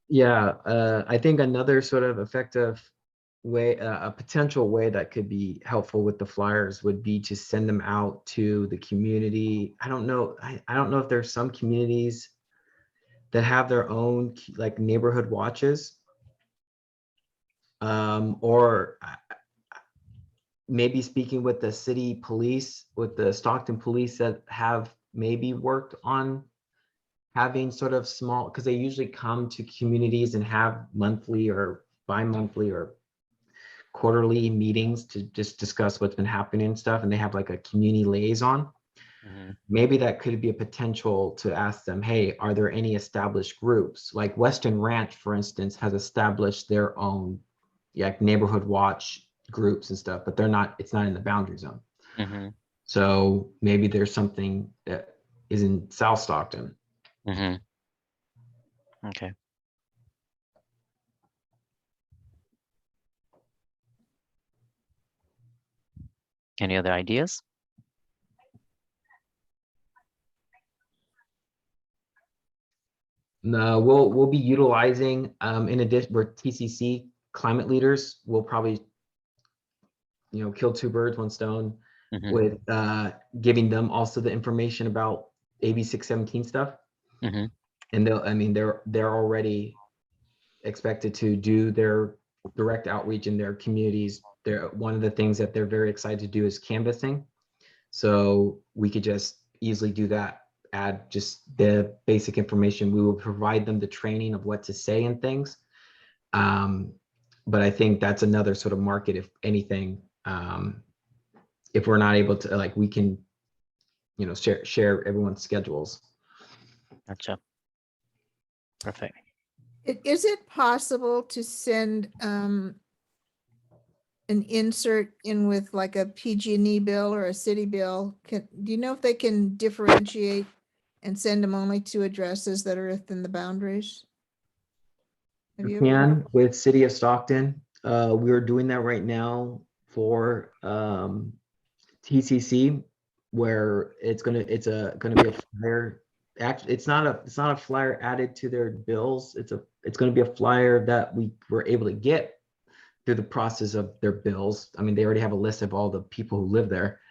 Yeah, I think another sort of effective way, a potential way that could be helpful with the flyers would be to send them out to the community. I don't know. I don't know if there's some communities that have their own like neighborhood watches, or maybe speaking with the city police, with the Stockton police that have maybe worked on having sort of small, because they usually come to communities and have monthly or bi-monthly or quarterly meetings to just discuss what's been happening and stuff, and they have like a community liaison. Maybe that could be a potential to ask them, hey, are there any established groups? Like Western Ranch, for instance, has established their own neighborhood watch groups and stuff, but it's not in the boundary zone. So maybe there's something that is in South Stockton. Okay. Any other ideas? No, we'll be utilizing, in addition, we're TCC climate leaders. We'll probably, kill two birds, one stone Mhm, with giving them also the information about AB 617 stuff. mhm. And they're already expected to do their direct outreach in their communities. One of the things that they're very excited to do is canvassing. So we could just easily do that, add just the basic information. We will provide them the training of what to say and things. But I think that's another sort of market, if anything. If we're not able to, like, we can, share everyone's schedules. Gotcha. Perfect. Is it possible to send an insert in with like a PG&E bill or a city bill? Do you know if they can differentiate and send them only to addresses that are within the boundaries? Have You you ever- can with City of Stockton. We're doing that right now for TCC, where it's gonna be a flyer. Actually, it's not a flyer added to their bills. It's gonna be a flyer that we were able to get through the process of their bills. I mean, they already have a list of all the people who live there.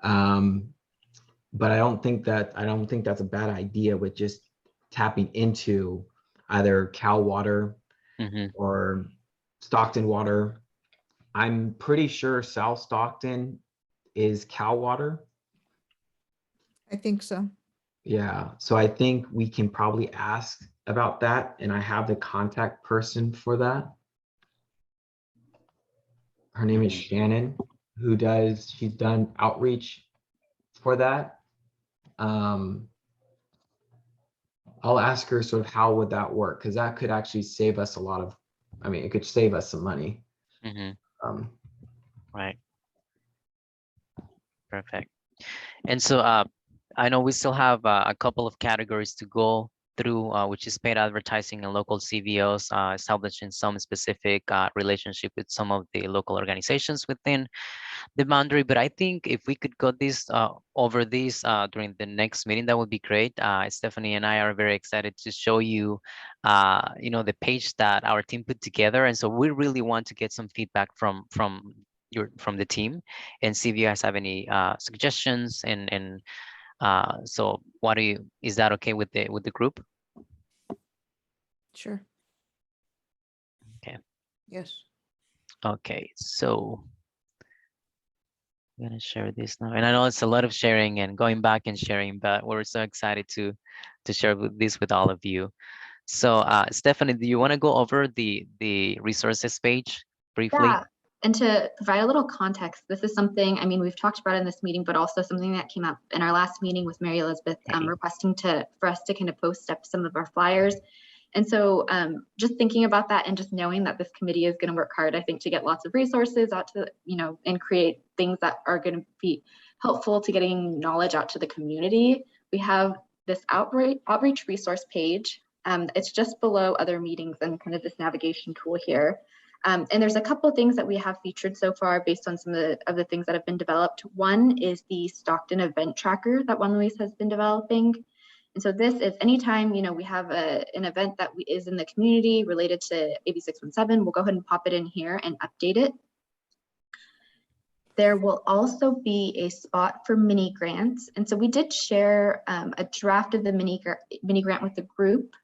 But I don't think that's a bad idea with just tapping into either Cal Water Mhm. or Stockton Water. I'm pretty sure South Stockton is Cal Water. I think so. Yeah, so I think we can probably ask about that, and I have the contact person for that. Her name is Shannon, she's done outreach for that. I'll ask her sort of how would that work, because that could actually save us it could save us some money. Mhm. Um, Right. Perfect. And so I know we still have a couple of categories to go through, which is paid advertising and local CVOs, establishing some specific relationship with some of the local organizations within the boundary. But I think if we could go over this during the next meeting, that would be great. Stephanie and I are very excited to show you, the page that our team put together. And so we really want to get some feedback from the team and see if you guys have any suggestions and so is that okay with the group? Sure. Okay. Yes. Okay, so I'm gonna share this now, and I know it's a lot of sharing and going back and sharing, but we're so excited to share this with all of you. So Stephanie, do you want to go over the resources page briefly? Yeah, and to provide a little context, this is something, I mean, we've talked about in this meeting, but also something that came up in our last meeting with Mary Elizabeth, requesting for us to kind of post up some of our flyers. And so just thinking about that and just knowing that this committee is going to work hard, I think, to get lots of resources out to, and create things that are going to be helpful to getting knowledge out to the community. We have this outreach resource page. It's just below other meetings and kind of this navigation tool here. And there's a couple of things that we have featured so far based on some of the things that have been developed. One is the Stockton event tracker that Juan Luis has been developing. And so this is anytime, we have an event that is in the community related to AB 617, we'll go ahead and pop it in here and update it. There will also be a spot for mini grants. And so we did share a draft of the mini grant with the group.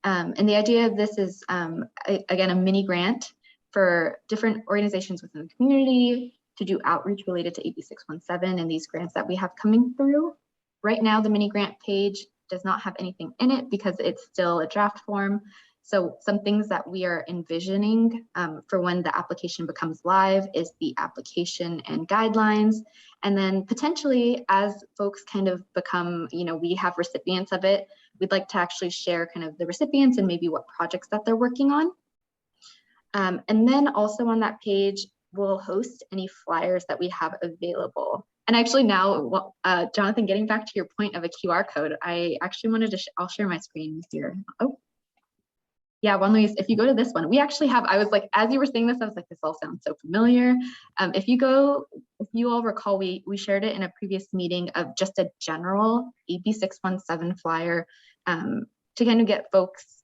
And the idea of this is, again, a mini grant for different organizations within the community to do outreach related to AB 617 and these grants that we have coming through. Right now, the mini grant page does not have anything in it because it's still a draft form. So some things that we are envisioning for when the application becomes live is the application and guidelines. And then potentially as folks kind of become, we have recipients of it, we'd like to actually share kind of the recipients and maybe what projects that they're working on. And then also on that page, we'll host any flyers that we have available. And actually now, Jonathan, getting back to your point of a QR code, I actually wanted to, I'll share my screen here. Oh, Yeah, Juan Luis, if you go to this one, we actually have, I was like, as you were saying this, I was like, this all sounds so familiar. If you all recall, we shared it in a previous meeting of just a general AB 617 flyer to kind of get folks,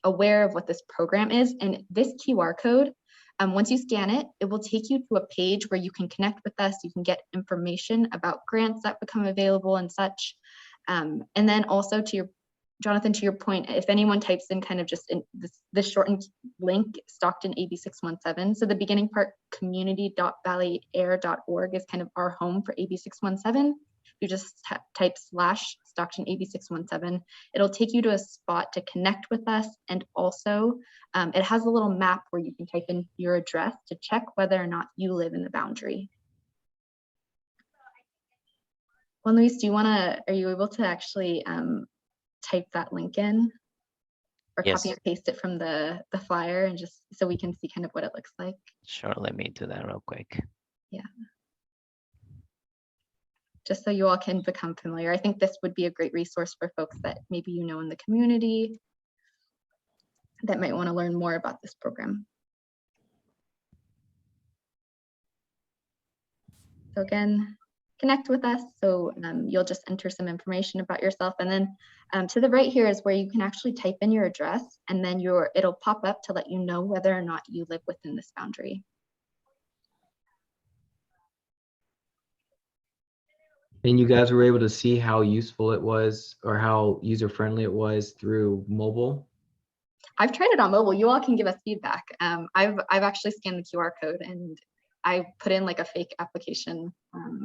aware of what this program is. And this QR code, once you scan it, it will take you to a page where you can connect with us. You can get information about grants that become available and such. And then also Jonathan, to your point, if anyone types in kind of just in this shortened link, Stockton AB 617. So the beginning part, community.valleyair.org is kind of our home for AB 617. You just type / Stockton AB 617. It'll take you to a spot to connect with us. And also it has a little map where you can type in your address to check whether or not you live in the boundary. Juan Luis, are you able to actually type that link in or Yes. copy and paste it from the flyer and just so we can see kind of what it looks like? Sure, let me do that real quick. Yeah. Just so you all can become familiar. I think this would be a great resource for folks that maybe in the community that might want to learn more about this program. So again, connect with us. So you'll just enter some information about yourself. And then to the right here is where you can actually type in your address, and then it'll pop up to let you know whether or not you live within this boundary. And you guys were able to see how useful it was or how user-friendly it was through mobile? I've tried it on mobile. You all can give us feedback. I've actually scanned the QR code and I put in like a fake application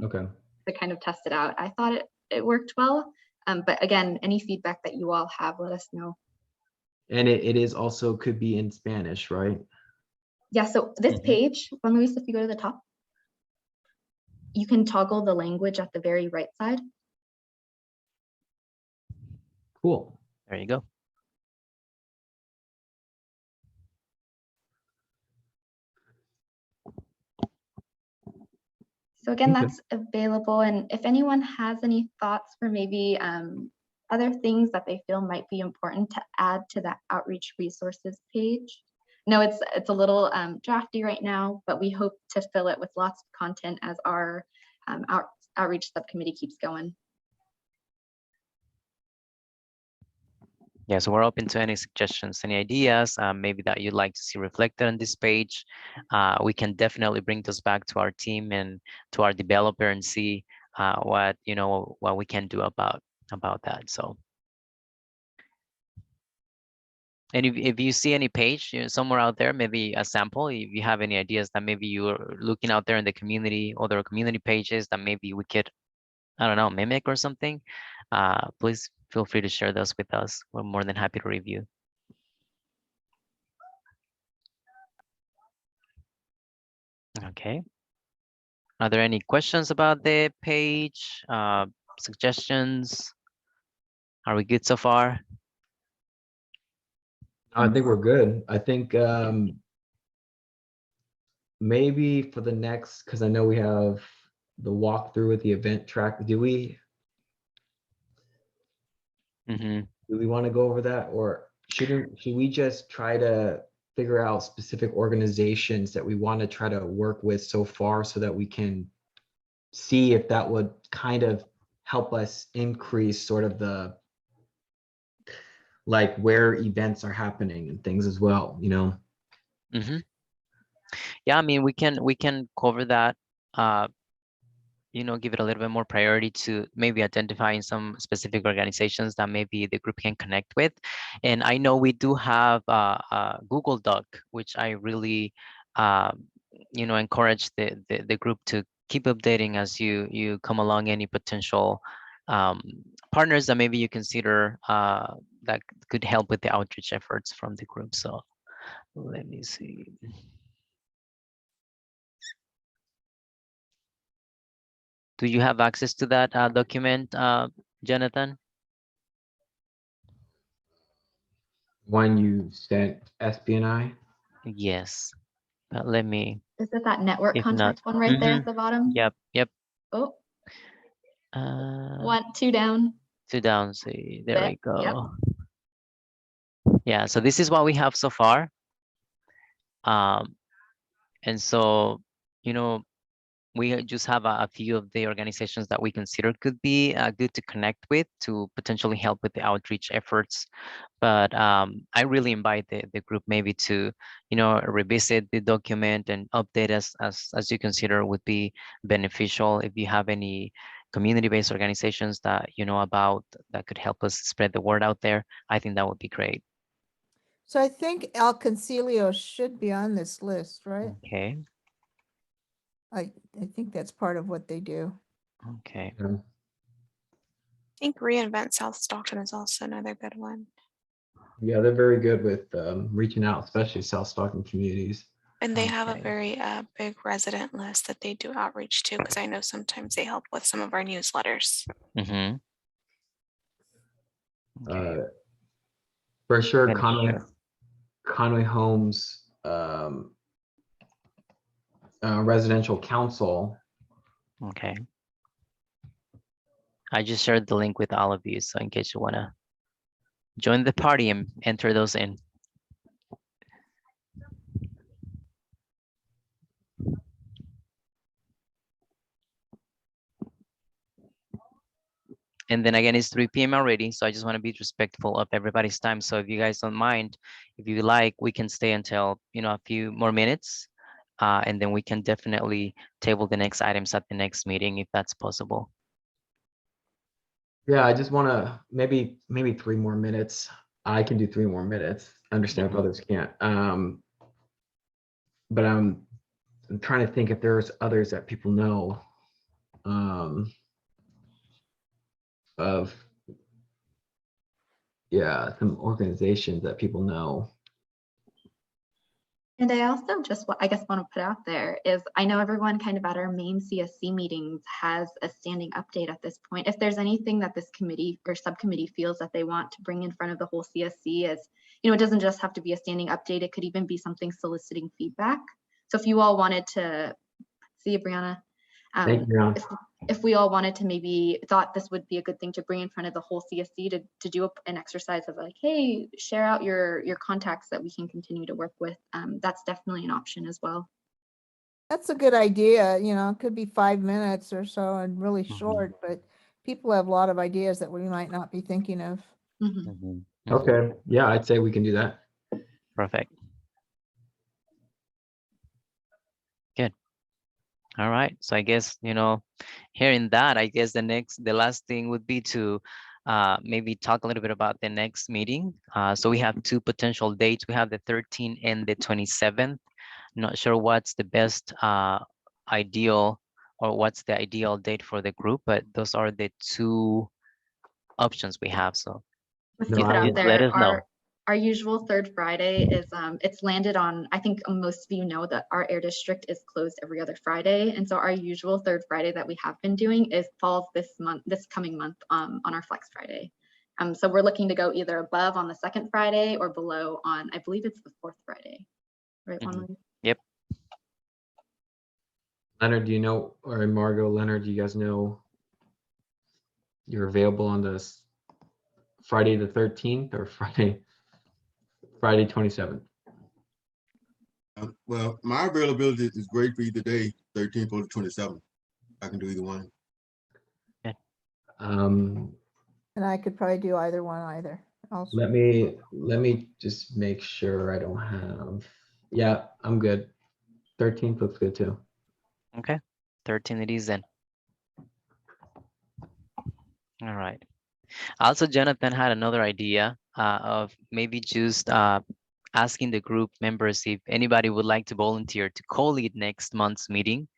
Okay. to kind of test it out. I thought it worked well. But again, any feedback that you all have, let us know. And it is also could be in Spanish, right? Yeah, so this page, Juan Luis, if you go to the top, you can toggle the language at the very right side. Cool. There you go. So again, Okay. that's available. And if anyone has any thoughts for maybe other things that they feel might be important to add to that outreach resources page. No, it's a little drafty right now, but we hope to fill it with lots of content as our outreach subcommittee keeps going. Yeah, so we're open to any suggestions, any ideas, maybe that you'd like to see reflected on this page. We can definitely bring those back to our team and to our developer and see what we can do about that. So, and if you see any page somewhere out there, maybe a sample, if you have any ideas that maybe you're looking out there in the community, other community pages that maybe we could, I don't know, mimic or something, please feel free to share those with us. We're more than happy to review. Okay. Are there any questions about the page, suggestions? Are we good so far? I think we're good. I think maybe for the next, because I know we have the walkthrough with the event track. Do we want to go over that, or should we just try to figure out specific organizations that we want to try to work with so far so that we can see if that would kind of help us increase sort of the like where events are happening and things as well, Yeah, I mean, we can cover that, give it a little bit more priority to maybe identifying some specific organizations that maybe the group can connect with. And I know we do have a Google Doc, which I really, encourage the group to keep updating as you come along any potential partners that maybe you consider that could help with the outreach efforts from the group. So let me see. Do you have access to that document, Jonathan? One you sent SPNI? Yes, but let me. Is it that network If contact not, one right there at the bottom? Yep. Oh, 2 down. 2 down. See, there we go. Yep. Yeah, so this is what we have so far. And so, you know, we just have a few of the organizations that we consider could be good to connect with to potentially help with the outreach efforts. But I really invite the group maybe to, you know, revisit the document and update us as you consider would be beneficial. If you have any community-based organizations that you know about that could help us spread the word out there, I think that would be great. So I think El Concilio should be on this list, right? Okay, I think that's part of what they do. okay. Yeah. I think Reinvent South Stockton is also another good one. Yeah, they're very good with reaching out, especially South Stockton communities. And they have a Okay. very big resident list that they do outreach to, because I know sometimes they help with some of our newsletters. Mm-hmm. Okay. For sure, Gonna share. Conway Homes Residential Council. Okay. I just shared the link with all of you, so in case you wanna join the party and enter those in. And then again, it's 3 p.m. already, so I just want to be respectful of everybody's time. So if you guys don't mind, if you like, we can stay until, you know, a few more minutes, and then we can definitely table the next items at the next meeting if that's possible. Yeah, I just want to maybe 3 more minutes. I can do 3 more minutes. I understand if others can't. But I'm trying to think if there's others that people know of. Yeah, some organizations that people know. And I also just, I guess, want to put out there is I know everyone kind of at our main CSC meetings has a standing update at this point. If there's anything that this committee or subcommittee feels that they want to bring in front of the whole CSC, as you know, it doesn't just have to be a standing update. It could even be something soliciting feedback. So if you all wanted to see Brianna, Thank you, Brianna. if we all wanted to maybe thought this would be a good thing to bring in front of the whole CSC to do an exercise of like, hey, share out your contacts that we can continue to work with. That's definitely an option as well. That's a good idea. You know, it could be 5 minutes or so and really Mhm. short, but people have a lot of ideas that we might not be thinking of. Mhm. Mhm. Okay, yeah, I'd say we can do that. Perfect. Good. All right. So I guess, you know, hearing that, I guess the last thing would be to maybe talk a little bit about the next meeting. So we have 2 potential dates. We have the 13th and the 27th. Not sure what's the best ideal or what's the ideal date for the group, but those are the 2 options we have. So Let's No, keep it I out would- let there. us know. Our usual third Friday is it's landed on, I think most of you know that our air district is closed every other Friday. And so our usual third Friday that we have been doing is falls this coming month on our Flex Friday. So we're looking to go either above on the second Friday or below on, I believe it's the 4th Friday, right? Juan Mhm. Luis? Yep. Leonard, do you know, or Margot, Leonard, do you guys know you're available on this Friday the 13th or Friday 27th? Well, my availability is great for either day, 13th or the 27th. I can do either one. Um, And I could probably do either one also. let me just make sure I don't have. Yeah, I'm good. 13th looks good too. Okay. 13 it is then. All right. Also, Jonathan had another idea of maybe just asking the group members if anybody would like to volunteer to co-lead next month's meeting.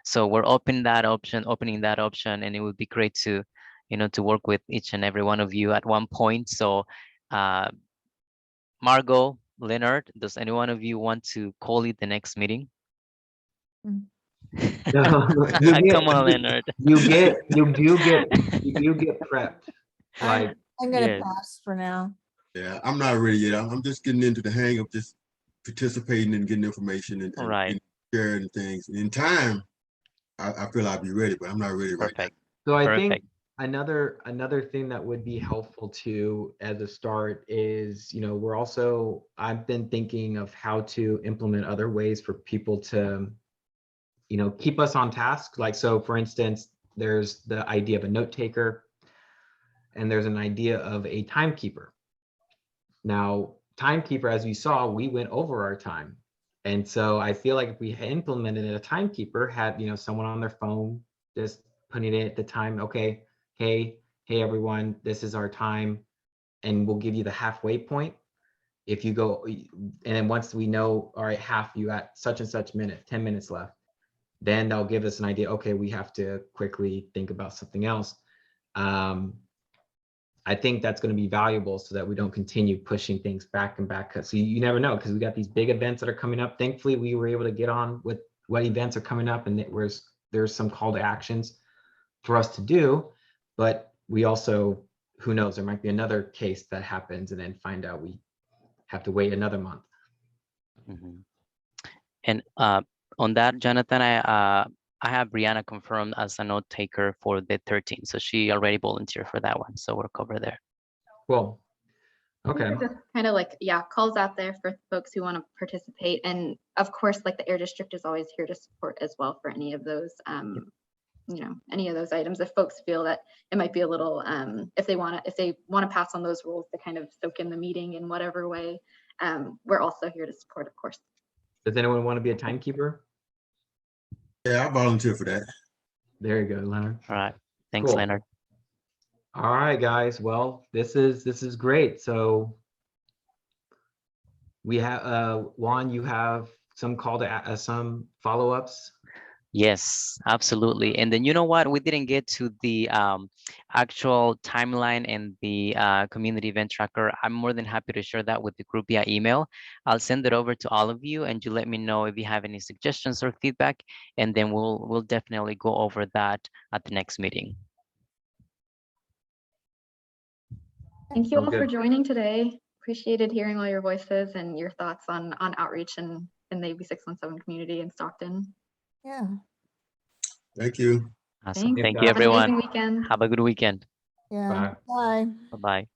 So we're opening that option, and it would be great to, you know, to work with each and every one of you at one point. So Margot, Leonard, does any one of you want to co-lead the next meeting? Come on, Leonard. You do get prepped. Like, I'm gonna Yes. pass for now. Yeah, I'm not ready yet. I'm just getting into the hang of just participating and getting information and Right. sharing things. In time, I feel I'll be ready, but I'm not ready right now. Perfect. so I Perfect. think Another thing that would be helpful too as a start is, I've been thinking of how to implement other ways for people to, keep us on task. Like, so for instance, there's the idea of a note taker and there's an idea of a timekeeper. Now, timekeeper, as you saw, we went over our time. And so I feel like if we had implemented a timekeeper, had, someone on their phone, just putting it at the time, okay, hey everyone, this is our time, and we'll give you the halfway point. If you go, and then once we know, all right, you at such and such minute, 10 minutes left, then they'll give us an idea, okay, we have to quickly think about something else. I think that's going to be valuable so that we don't continue pushing things back and back. So you never know, because we got these big events that are coming up. Thankfully, we were able to get on with what events are coming up, and there's some call to actions for us to do. But we also, who knows, there might be another case that happens and then find out we have to wait another month. Mhm. And on that, Jonathan, I have Brianna confirmed as a note taker for the 13th. So she already volunteered for that one. So we're covered there. Cool. Okay. Just kind of like, calls out there for folks who want to participate. And of course, like the Air District is always here to support as well for any of those, any of those items. If folks feel that it might be a little, if they want to pass on those rules to kind of soak in the meeting in whatever way, we're also here to support, of course. Does anyone want to be a timekeeper? Yeah, I volunteer for that. There you go, Leonard. All right. Thanks, Cool. Leonard. All right, guys. Well, this is great. So we have Juan, you have some call to some follow-ups. Yes, absolutely. And then you know what? We didn't get to the actual timeline and the community event tracker. I'm more than happy to share that with the group via email. I'll send it over to all of you, and you let me know if you have any suggestions or feedback, and then we'll definitely go over that at the next meeting. Thank you all for Good. joining today. Appreciated hearing all your voices and your thoughts on outreach and in the AB 617 community in Stockton. Yeah. Thank you. Awesome. Thanks. Thank you, Have an everyone. amazing weekend. Have a good weekend. Yeah. Bye. Bye. Bye-bye.